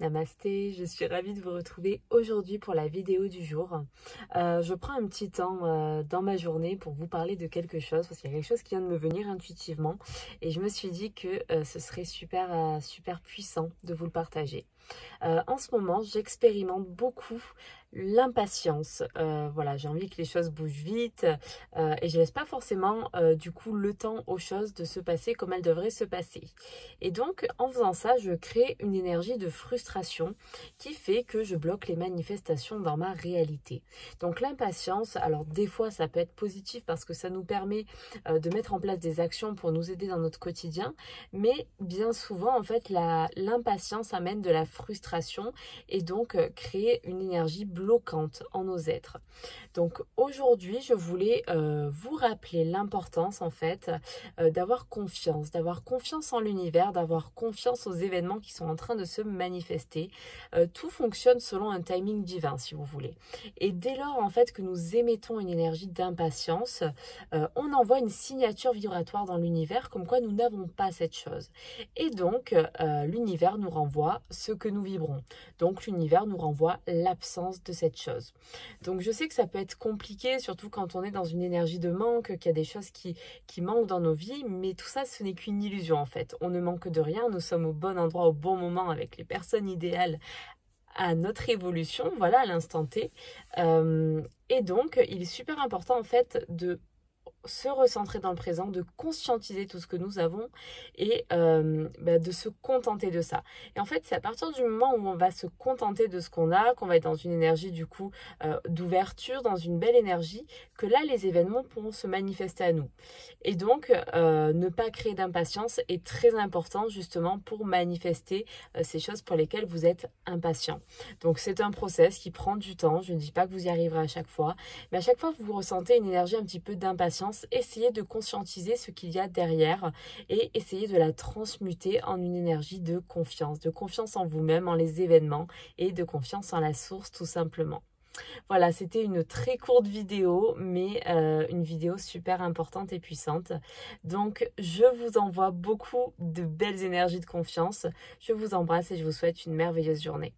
Namasté, je suis ravie de vous retrouver aujourd'hui pour la vidéo du jour. Je prends un petit temps dans ma journée pour vous parler de quelque chose, parce qu'il y a quelque chose qui vient de me venir intuitivement et je me suis dit que ce serait super puissant de vous le partager. En ce moment, j'expérimente beaucoup l'impatience. Voilà, j'ai envie que les choses bougent vite et je laisse pas forcément du coup le temps aux choses de se passer comme elles devraient se passer. Et donc, en faisant ça, je crée une énergie de frustration qui fait que je bloque les manifestations dans ma réalité. Donc l'impatience, alors des fois ça peut être positif parce que ça nous permet de mettre en place des actions pour nous aider dans notre quotidien, mais bien souvent en fait l'impatience amène de la frustration et donc créer une énergie bloquante en nos êtres. Donc aujourd'hui je voulais vous rappeler l'importance en fait d'avoir confiance en l'univers, d'avoir confiance aux événements qui sont en train de se manifester. Tout fonctionne selon un timing divin si vous voulez. Et dès lors en fait que nous émettons une énergie d'impatience, on envoie une signature vibratoire dans l'univers comme quoi nous n'avons pas cette chose. Et donc l'univers nous renvoie ce que nous vibrons. Donc l'univers nous renvoie l'absence de cette chose. Donc je sais que ça peut être compliqué, surtout quand on est dans une énergie de manque, qu'il y a des choses qui manquent dans nos vies, mais tout ça ce n'est qu'une illusion en fait. On ne manque de rien, nous sommes au bon endroit, au bon moment, avec les personnes idéales à notre évolution, voilà, à l'instant T. Et donc il est super important en fait de se recentrer dans le présent, de conscientiser tout ce que nous avons et de se contenter de ça. Et en fait, c'est à partir du moment où on va se contenter de ce qu'on a, qu'on va être dans une énergie du coup d'ouverture, dans une belle énergie, que là, les événements pourront se manifester à nous. Et donc, ne pas créer d'impatience est très important justement pour manifester ces choses pour lesquelles vous êtes impatient. Donc, c'est un process qui prend du temps. Je ne dis pas que vous y arriverez à chaque fois, mais à chaque fois que vous ressentez une énergie un petit peu d'impatience, essayez de conscientiser ce qu'il y a derrière et essayez de la transmuter en une énergie de confiance en vous-même, en les événements et de confiance en la source tout simplement. Voilà, c'était une très courte vidéo, mais une vidéo super importante et puissante. Donc, je vous envoie beaucoup de belles énergies de confiance. Je vous embrasse et je vous souhaite une merveilleuse journée.